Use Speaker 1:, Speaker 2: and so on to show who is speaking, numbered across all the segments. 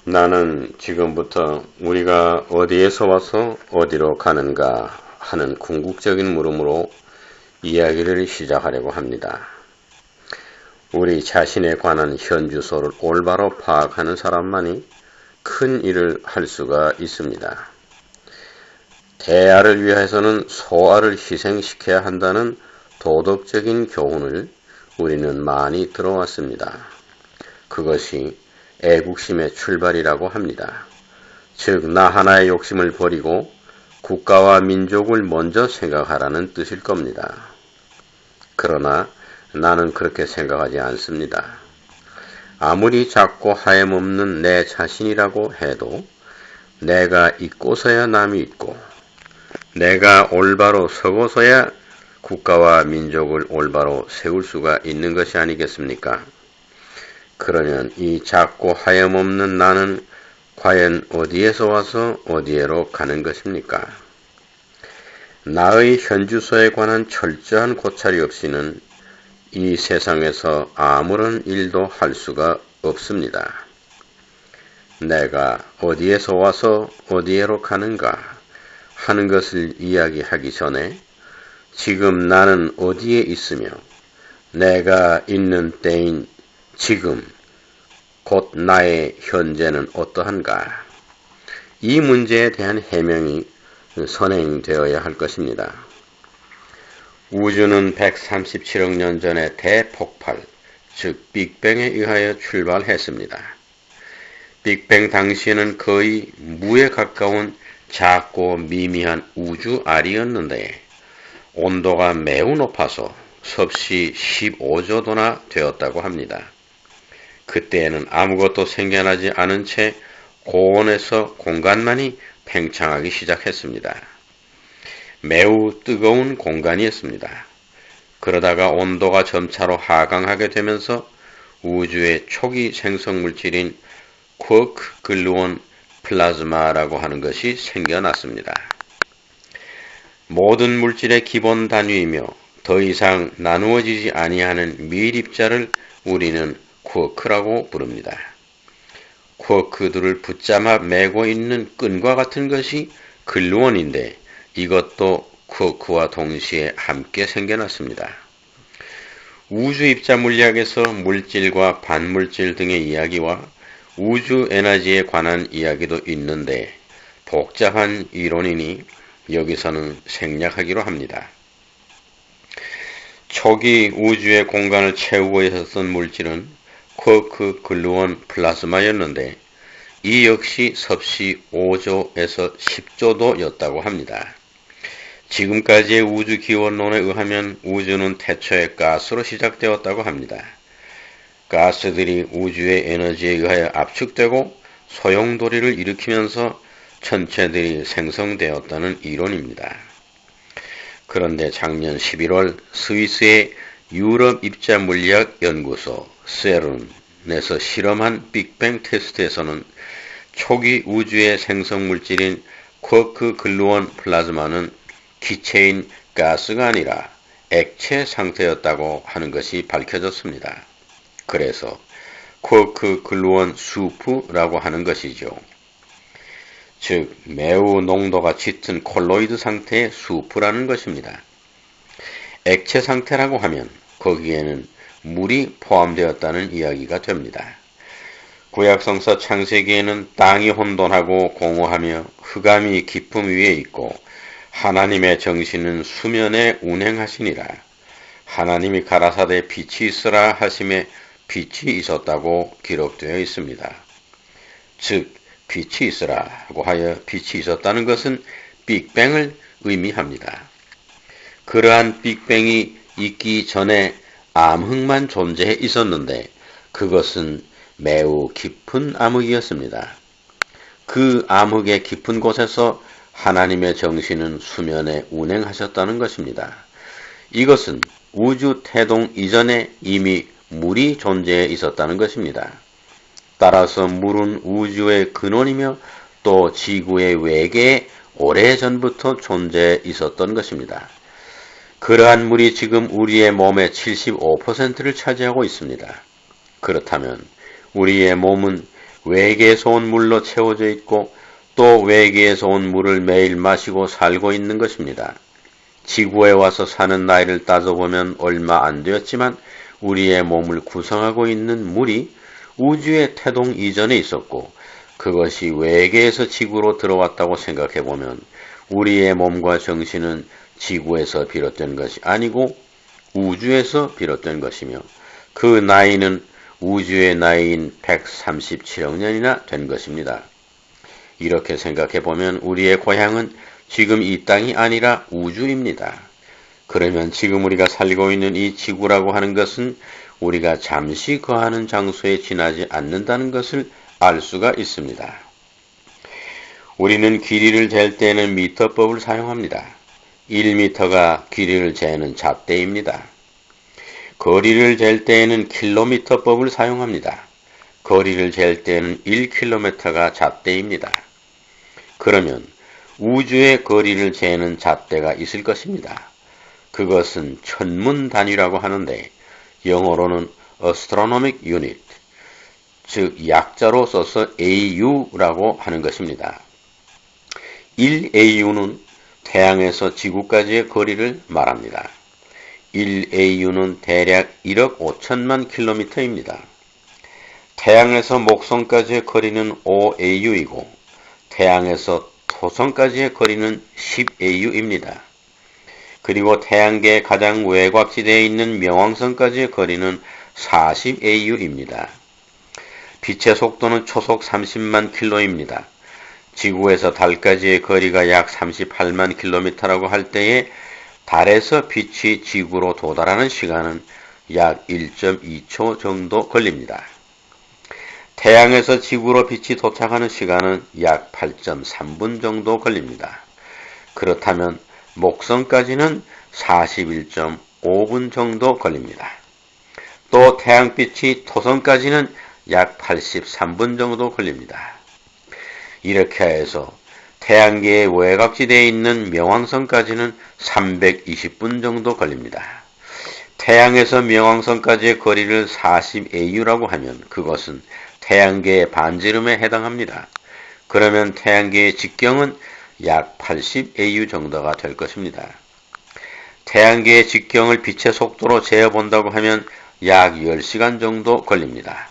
Speaker 1: 나는 지금부터 우리가 어디에서 와서 어디로 가는가 하는 궁극적인 물음으로 이야기를 시작하려고 합니다. 우리 자신에 관한 현 주소를 올바로 파악하는 사람만이 큰 일을 할 수가 있습니다. 대알을 위해서는 소알을 희생시켜야 한다는 도덕적인 교훈을 우리는 많이 들어왔습니다. 그것이 애국심의 출발이라고 합니다. 즉, 나 하나의 욕심을 버리고 국가와 민족을 먼저 생각하라는 뜻일 겁니다. 그러나 나는 그렇게 생각하지 않습니다. 아무리 작고 하염없는 내 자신이라고 해도 내가 있고서야 남이 있고 내가 올바로 서고서야 국가와 민족을 올바로 세울 수가 있는 것이 아니겠습니까? 그러면 이 작고 하염없는 나는 과연 어디에서 와서 어디에로 가는 것입니까? 나의 현 주소에 관한 철저한 고찰이 없이는 이 세상에서 아무런 일도 할 수가 없습니다. 내가 어디에서 와서 어디에로 가는가 하는 것을 이야기하기 전에 지금 나는 어디에 있으며 내가 있는 때인 지금 곧 나의 현재는 어떠한가? 이 문제에 대한 해명이 선행되어야 할 것입니다. 우주는 137억 년 전에 대폭발, 즉 빅뱅에 의하여 출발했습니다. 빅뱅 당시에는 거의 무에 가까운 작고 미미한 우주알이었는데 온도가 매우 높아서 섭씨 15조도나 되었다고 합니다. 그때에는 아무것도 생겨나지 않은 채 고온에서 공간만이 팽창하기 시작했습니다. 매우 뜨거운 공간이었습니다. 그러다가 온도가 점차로 하강하게 되면서 우주의 초기 생성물질인 쿼크 글루온 플라즈마라고 하는 것이 생겨났습니다. 모든 물질의 기본 단위이며 더 이상 나누어지지 아니하는 밀입자를 우리는 쿼크라고 부릅니다. 쿼크들을 붙잡아 매고 있는 끈과 같은 것이 글루온인데 이것도 쿼크와 동시에 함께 생겨났습니다. 우주 입자 물리학에서 물질과 반물질 등의 이야기와 우주 에너지에 관한 이야기도 있는데 복잡한 이론이니 여기서는 생략하기로 합니다. 초기 우주의 공간을 채우고 있었던 물질은 쿼크 글루온 플라즈마였는데 이 역시 섭씨 5조에서 10조도였다고 합니다. 지금까지의 우주 기원론에 의하면 우주는 태초에 가스로 시작되었다고 합니다. 가스들이 우주의 에너지에 의하여 압축되고 소용돌이를 일으키면서 천체들이 생성되었다는 이론입니다. 그런데 작년 11월 스위스의 유럽 입자 물리학 연구소 세른에서 실험한 빅뱅 테스트에서는 초기 우주의 생성물질인 쿼크 글루온 플라즈마는 기체인 가스가 아니라 액체 상태였다고 하는 것이 밝혀졌습니다. 그래서 쿼크 글루온 수프라고 하는 것이죠. 즉 매우 농도가 짙은 콜로이드 상태의 수프라는 것입니다. 액체 상태라고 하면 거기에는 물이 포함되었다는 이야기가 됩니다. 구약성서 창세기에는 땅이 혼돈하고 공허하며 흑암이 깊음 위에 있고 하나님의 정신은 수면에 운행하시니라. 하나님이 가라사대 빛이 있으라 하심에 빛이 있었다고 기록되어 있습니다. 즉 빛이 있으라고 하여 빛이 있었다는 것은 빅뱅을 의미합니다. 그러한 빅뱅이 있기 전에 암흑만 존재해 있었는데 그것은 매우 깊은 암흑이었습니다. 그 암흑의 깊은 곳에서 하나님의 정신은 수면에 운행하셨다는 것입니다. 이것은 우주 태동 이전에 이미 물이 존재해 있었다는 것입니다. 따라서 물은 우주의 근원이며 또 지구의 외계에 오래전부터 존재해 있었던 것입니다. 그러한 물이 지금 우리의 몸의 75%를 차지하고 있습니다. 그렇다면 우리의 몸은 외계에서 온 물로 채워져 있고 또 외계에서 온 물을 매일 마시고 살고 있는 것입니다. 지구에 와서 사는 나이를 따져보면 얼마 안 되었지만 우리의 몸을 구성하고 있는 물이 우주의 태동 이전에 있었고 그것이 외계에서 지구로 들어왔다고 생각해보면 우리의 몸과 정신은 지구에서 비롯된 것이 아니고 우주에서 비롯된 것이며 그 나이는 우주의 나이인 137억 년이나 된 것입니다. 이렇게 생각해보면 우리의 고향은 지금 이 땅이 아니라 우주입니다. 그러면 지금 우리가 살고 있는 이 지구라고 하는 것은 우리가 잠시 거하는 장소에 지나지 않는다는 것을 알 수가 있습니다. 우리는 길이를 잴 때에는 미터법을 사용합니다. 1미터가 길이를 재는 잣대입니다. 거리를 잴 때에는 킬로미터법을 사용합니다. 거리를 잴 때에는 1km가 잣대입니다. 그러면 우주의 거리를 재는 잣대가 있을 것입니다. 그것은 천문 단위라고 하는데 영어로는 Astronomic Unit, 즉 약자로 써서 AU라고 하는 것입니다. 1AU는 태양에서 지구까지의 거리를 말합니다. 1AU는 대략 1억 5천만 킬로미터입니다. 태양에서 목성까지의 거리는 5AU이고 태양에서 토성까지의 거리는 10AU입니다. 그리고 태양계의 가장 외곽지대에 있는 명왕성까지의 거리는 40AU입니다. 빛의 속도는 초속 30만 킬로입니다. 지구에서 달까지의 거리가 약 38만 킬로미터라고 할 때에 달에서 빛이 지구로 도달하는 시간은 약 1.2초 정도 걸립니다. 태양에서 지구로 빛이 도착하는 시간은 약 8.3분 정도 걸립니다. 그렇다면 목성까지는 41.5분 정도 걸립니다. 또 태양빛이 토성까지는 약 83분 정도 걸립니다. 이렇게 해서 태양계의 외곽지대에 있는 명왕성까지는 320분 정도 걸립니다. 태양에서 명왕성까지의 거리를 40AU라고 하면 그것은 태양계의 반지름에 해당합니다. 그러면 태양계의 직경은 약 80AU 정도가 될 것입니다. 태양계의 직경을 빛의 속도로 재어본다고 하면 약 10시간 정도 걸립니다.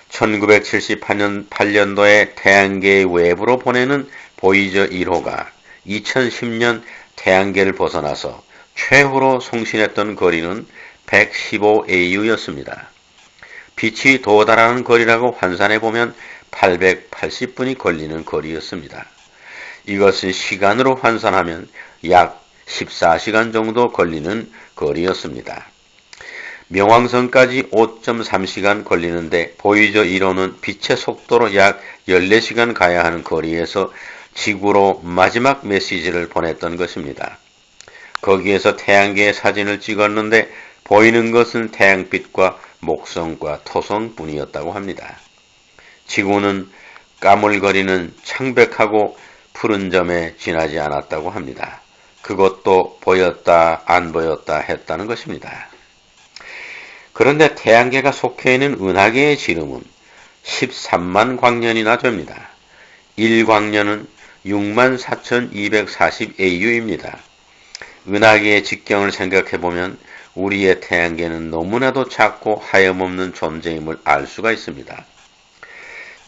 Speaker 1: 1978년도에 태양계의 외부로 보내는 보이저 1호가 2010년 태양계를 벗어나서 최후로 송신했던 거리는 115AU였습니다. 빛이 도달하는 거리라고 환산해보면 880분이 걸리는 거리였습니다. 이것은 시간으로 환산하면 약 14시간 정도 걸리는 거리였습니다. 명왕성까지 5.3시간 걸리는데 보이저 1호는 빛의 속도로 약 14시간 가야 하는 거리에서 지구로 마지막 메시지를 보냈던 것입니다. 거기에서 태양계의 사진을 찍었는데 보이는 것은 태양빛과 목성과 토성뿐이었다고 합니다. 지구는 까물거리는 창백하고 푸른 점에 지나지 않았다고 합니다. 그것도 보였다 안 보였다 했다는 것입니다. 그런데 태양계가 속해 있는 은하계의 지름은 13만 광년이나 됩니다. 1광년은 64,240AU입니다. 은하계의 직경을 생각해보면 우리의 태양계는 너무나도 작고 하염없는 존재임을 알 수가 있습니다.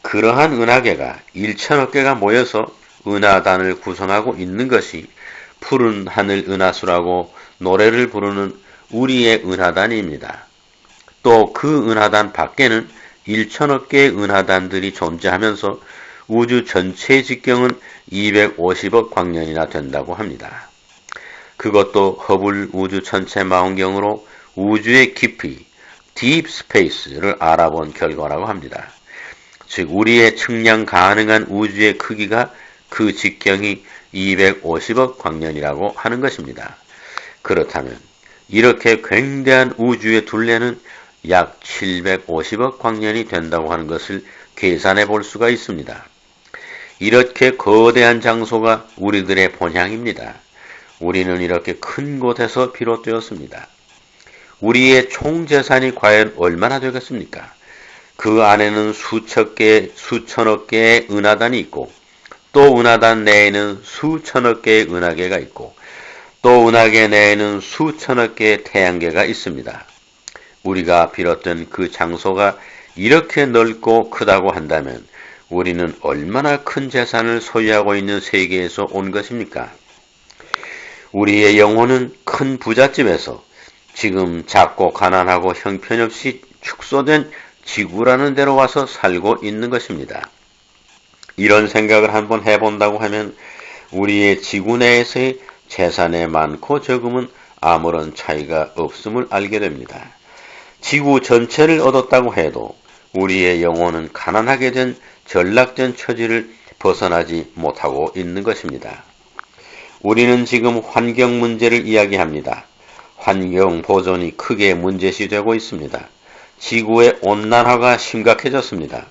Speaker 1: 그러한 은하계가 1천억 개가 모여서 은하단을 구성하고 있는 것이 푸른 하늘 은하수라고 노래를 부르는 우리의 은하단입니다. 또 그 은하단 밖에는 1천억 개의 은하단들이 존재하면서 우주 전체의 직경은 250억 광년이나 된다고 합니다. 그것도 허블 우주 천체 망원경으로 우주의 깊이, deep space를 알아본 결과라고 합니다. 즉 우리의 측량 가능한 우주의 크기가 그 직경이 250억 광년이라고 하는 것입니다. 그렇다면 이렇게 굉장한 우주의 둘레는 약 750억 광년이 된다고 하는 것을 계산해 볼 수가 있습니다. 이렇게 거대한 장소가 우리들의 본향입니다. 우리는 이렇게 큰 곳에서 비롯되었습니다. 우리의 총 재산이 과연 얼마나 되겠습니까? 그 안에는 수천억 개의 은하단이 있고 또 은하단 내에는 수천억 개의 은하계가 있고 또 은하계 내에는 수천억 개의 태양계가 있습니다. 우리가 빌었던 그 장소가 이렇게 넓고 크다고 한다면 우리는 얼마나 큰 재산을 소유하고 있는 세계에서 온 것입니까? 우리의 영혼은 큰 부잣집에서 지금 작고 가난하고 형편없이 축소된 지구라는 데로 와서 살고 있는 것입니다. 이런 생각을 한번 해본다고 하면 우리의 지구 내에서의 재산의 많고 적음은 아무런 차이가 없음을 알게 됩니다. 지구 전체를 얻었다고 해도 우리의 영혼은 가난하게 된 전락된 처지를 벗어나지 못하고 있는 것입니다. 우리는 지금 환경 문제를 이야기합니다. 환경 보존이 크게 문제시되고 있습니다. 지구의 온난화가 심각해졌습니다.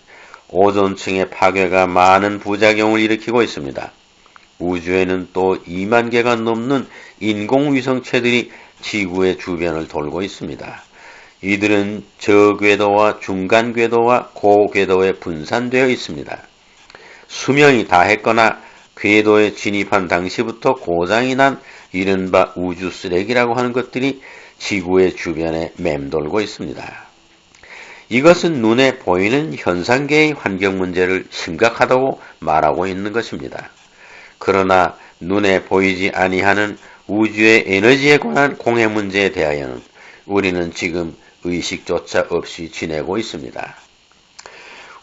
Speaker 1: 오존층의 파괴가 많은 부작용을 일으키고 있습니다. 우주에는 또 2만 개가 넘는 인공위성체들이 지구의 주변을 돌고 있습니다. 이들은 저궤도와 중간궤도와 고궤도에 분산되어 있습니다. 수명이 다했거나 궤도에 진입한 당시부터 고장이 난 이른바 우주 쓰레기라고 하는 것들이 지구의 주변에 맴돌고 있습니다. 이것은 눈에 보이는 현상계의 환경 문제를 심각하다고 말하고 있는 것입니다. 그러나 눈에 보이지 아니하는 우주의 에너지에 관한 공해 문제에 대하여는 우리는 지금 의식조차 없이 지내고 있습니다.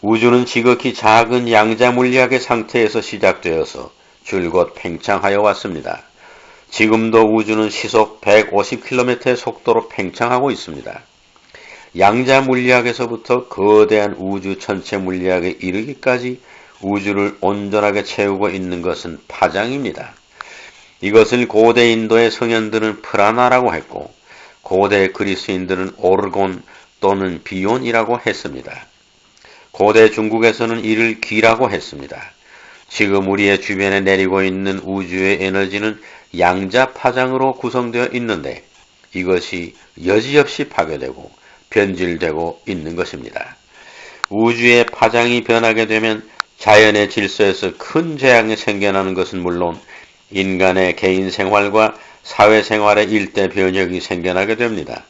Speaker 1: 우주는 지극히 작은 양자 물리학의 상태에서 시작되어서 줄곧 팽창하여 왔습니다. 지금도 우주는 시속 150km의 속도로 팽창하고 있습니다. 양자 물리학에서부터 거대한 우주 전체 물리학에 이르기까지 우주를 온전하게 채우고 있는 것은 파장입니다. 이것을 고대 인도의 성현들은 프라나라고 했고 고대 그리스인들은 오르곤 또는 비온이라고 했습니다. 고대 중국에서는 이를 기라고 했습니다. 지금 우리의 주변에 내리고 있는 우주의 에너지는 양자 파장으로 구성되어 있는데 이것이 여지없이 파괴되고 변질되고 있는 것입니다. 우주의 파장이 변하게 되면 자연의 질서에서 큰 재앙이 생겨나는 것은 물론 인간의 개인 생활과 사회생활의 일대 변혁이 생겨나게 됩니다.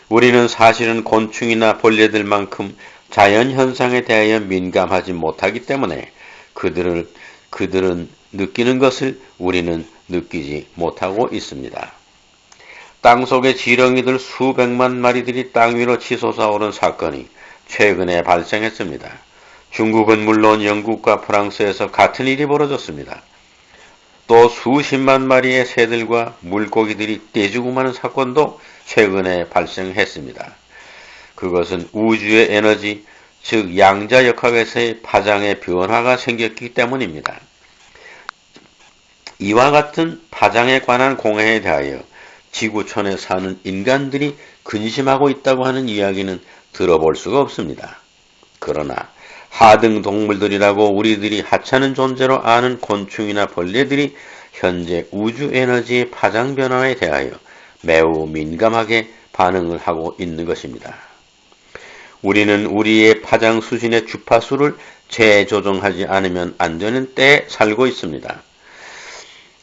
Speaker 1: 우리는 사실은 곤충이나 벌레들만큼 자연현상에 대하여 민감하지 못하기 때문에 그들은 느끼는 것을 우리는 느끼지 못하고 있습니다. 땅속의 지렁이들 수백만 마리들이 땅 위로 치솟아오른 사건이 최근에 발생했습니다. 중국은 물론 영국과 프랑스에서 같은 일이 벌어졌습니다. 또 수십만 마리의 새들과 물고기들이 떼죽음 하는 사건도 최근에 발생했습니다. 그것은 우주의 에너지, 즉 양자역학에서의 파장의 변화가 생겼기 때문입니다. 이와 같은 파장에 관한 공해에 대하여 지구촌에 사는 인간들이 근심하고 있다고 하는 이야기는 들어볼 수가 없습니다. 그러나 하등 동물들이라고 우리들이 하찮은 존재로 아는 곤충이나 벌레들이 현재 우주 에너지의 파장 변화에 대하여 매우 민감하게 반응을 하고 있는 것입니다. 우리는 우리의 파장 수신의 주파수를 재조정하지 않으면 안 되는 때에 살고 있습니다.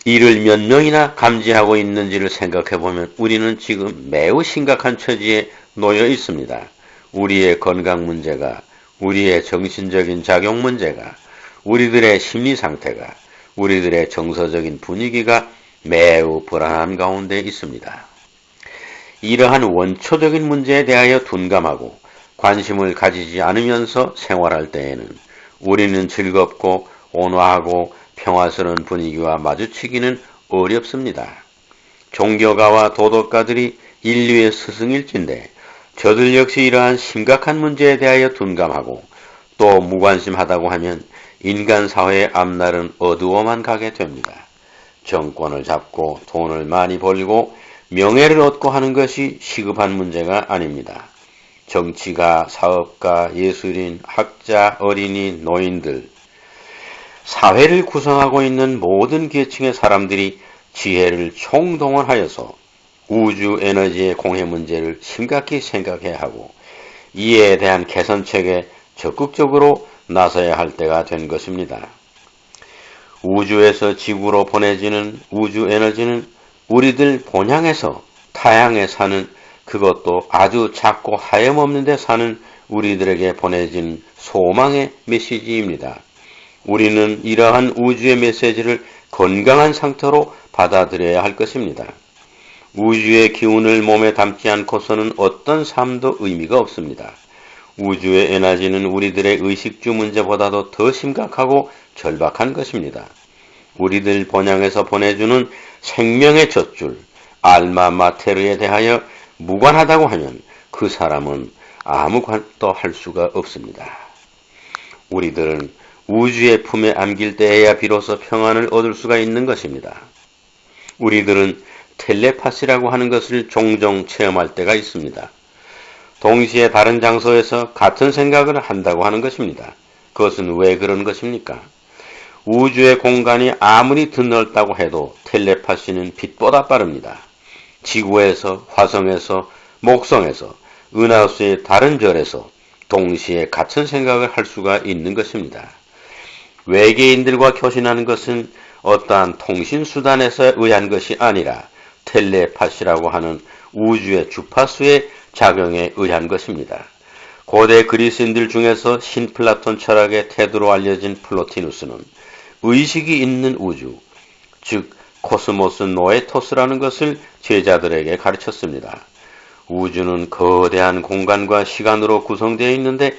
Speaker 1: 이를 몇 명이나 감지하고 있는지를 생각해보면 우리는 지금 매우 심각한 처지에 놓여 있습니다. 우리의 건강 문제가, 우리의 정신적인 작용 문제가, 우리들의 심리 상태가, 우리들의 정서적인 분위기가 매우 불안한 가운데 있습니다. 이러한 원초적인 문제에 대하여 둔감하고 관심을 가지지 않으면서 생활할 때에는 우리는 즐겁고 온화하고 평화스러운 분위기와 마주치기는 어렵습니다. 종교가와 도덕가들이 인류의 스승일진데 저들 역시 이러한 심각한 문제에 대하여 둔감하고 또 무관심하다고 하면 인간 사회의 앞날은 어두워만 가게 됩니다. 정권을 잡고 돈을 많이 벌고 명예를 얻고 하는 것이 시급한 문제가 아닙니다. 정치가, 사업가, 예술인, 학자, 어린이, 노인들, 사회를 구성하고 있는 모든 계층의 사람들이 지혜를 총동원하여서 우주 에너지의 공해 문제를 심각히 생각해야 하고 이에 대한 개선책에 적극적으로 나서야 할 때가 된 것입니다. 우주에서 지구로 보내지는 우주 에너지는 우리들 본향에서 타향에 사는, 그것도 아주 작고 하염없는 데 사는 우리들에게 보내진 소망의 메시지입니다. 우리는 이러한 우주의 메시지를 건강한 상태로 받아들여야 할 것입니다. 우주의 기운을 몸에 담지 않고서는 어떤 삶도 의미가 없습니다. 우주의 에너지는 우리들의 의식주 문제보다도 더 심각하고 절박한 것입니다. 우리들 본향에서 보내주는 생명의 젖줄, 알마 마테르에 대하여 무관하다고 하면 그 사람은 아무것도 할 수가 없습니다. 우리들은 우주의 품에 안길 때에야 비로소 평안을 얻을 수가 있는 것입니다. 우리들은 텔레파시라고 하는 것을 종종 체험할 때가 있습니다. 동시에 다른 장소에서 같은 생각을 한다고 하는 것입니다. 그것은 왜 그런 것입니까? 우주의 공간이 아무리 드넓다고 해도 텔레파시는 빛보다 빠릅니다. 지구에서, 화성에서, 목성에서, 은하수의 다른 별에서 동시에 같은 생각을 할 수가 있는 것입니다. 외계인들과 교신하는 것은 어떠한 통신수단에서 의한 것이 아니라 텔레파시라고 하는 우주의 주파수의 작용에 의한 것입니다. 고대 그리스인들 중에서 신플라톤 철학의 태도로 알려진 플로티누스는 의식이 있는 우주, 즉 코스모스 노에토스라는 것을 제자들에게 가르쳤습니다. 우주는 거대한 공간과 시간으로 구성되어 있는데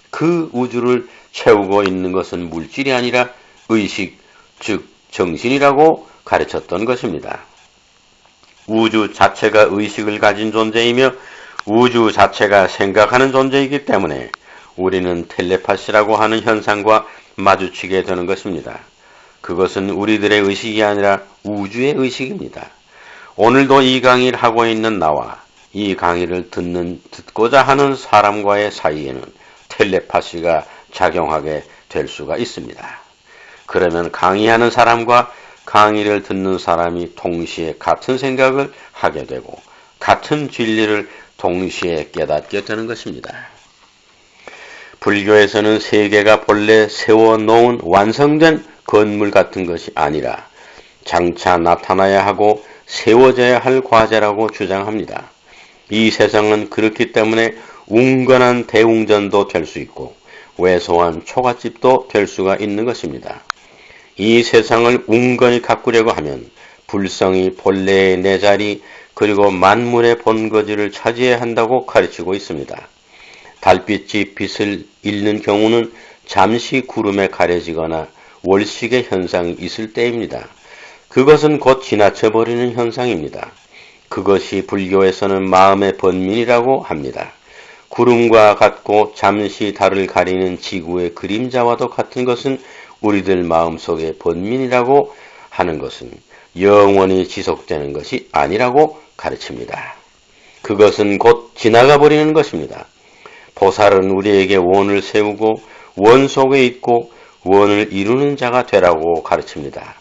Speaker 1: 그 우주를 채우고 있는 것은 물질이 아니라 의식, 즉 정신이라고 가르쳤던 것입니다. 우주 자체가 의식을 가진 존재이며 우주 자체가 생각하는 존재이기 때문에 우리는 텔레파시라고 하는 현상과 마주치게 되는 것입니다. 그것은 우리들의 의식이 아니라 우주의 의식입니다. 오늘도 이 강의를 하고 있는 나와 이 강의를 듣고자 하는 사람과의 사이에는 텔레파시가 작용하게 될 수가 있습니다. 그러면 강의하는 사람과 강의를 듣는 사람이 동시에 같은 생각을 하게 되고 같은 진리를 동시에 깨닫게 되는 것입니다. 불교에서는 세계가 본래 세워놓은 완성된 건물 같은 것이 아니라 장차 나타나야 하고 세워져야 할 과제라고 주장합니다. 이 세상은 그렇기 때문에 웅건한 대웅전도 될 수 있고 왜소한 초가집도 될 수가 있는 것입니다. 이 세상을 웅건히 가꾸려고 하면 불성이 본래의 내 자리 그리고 만물의 본거지를 차지해야 한다고 가르치고 있습니다. 달빛이 빛을 잃는 경우는 잠시 구름에 가려지거나 월식의 현상이 있을 때입니다. 그것은 곧 지나쳐버리는 현상입니다. 그것이 불교에서는 마음의 번민이라고 합니다. 구름과 같고 잠시 달을 가리는 지구의 그림자와도 같은 것은 우리들 마음속의 번민이라고 하는 것은 영원히 지속되는 것이 아니라고 가르칩니다. 그것은 곧 지나가 버리는 것입니다. 보살은 우리에게 원을 세우고 원 속에 있고 원을 이루는 자가 되라고 가르칩니다.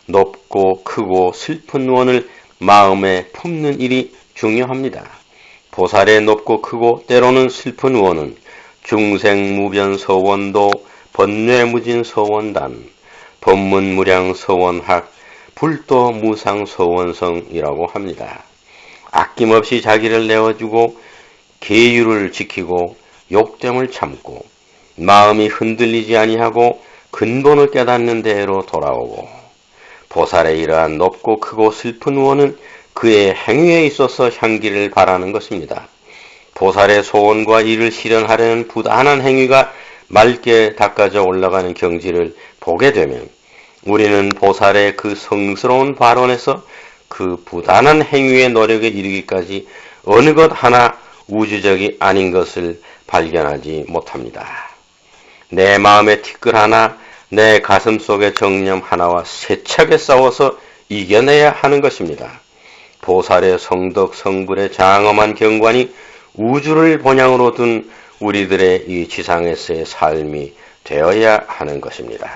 Speaker 1: 높고 크고 슬픈 원을 마음에 품는 일이 중요합니다. 보살의 높고 크고 때로는 슬픈 원은 중생무변서원도 번뇌무진서원단 법문무량서원학 불도무상서원성이라고 합니다. 아낌없이 자기를 내어주고 계율을 지키고 욕됨을 참고 마음이 흔들리지 아니하고 근본을 깨닫는 대로 돌아오고 보살의 이러한 높고 크고 슬픈 원은 그의 행위에 있어서 향기를 바라는 것입니다. 보살의 소원과 이를 실현하려는 부단한 행위가 맑게 닦아져 올라가는 경지를 보게 되면 우리는 보살의 그 성스러운 발언에서 그 부단한 행위의 노력에 이르기까지 어느 것 하나 우주적이 아닌 것을 발견하지 못합니다. 내 마음의 티끌 하나, 내 가슴 속의 정념 하나와 세차게 싸워서 이겨내야 하는 것입니다. 보살의 성덕 성불의 장엄한 경관이 우주를 본향으로 둔 우리들의 이 지상에서의 삶이 되어야 하는 것입니다.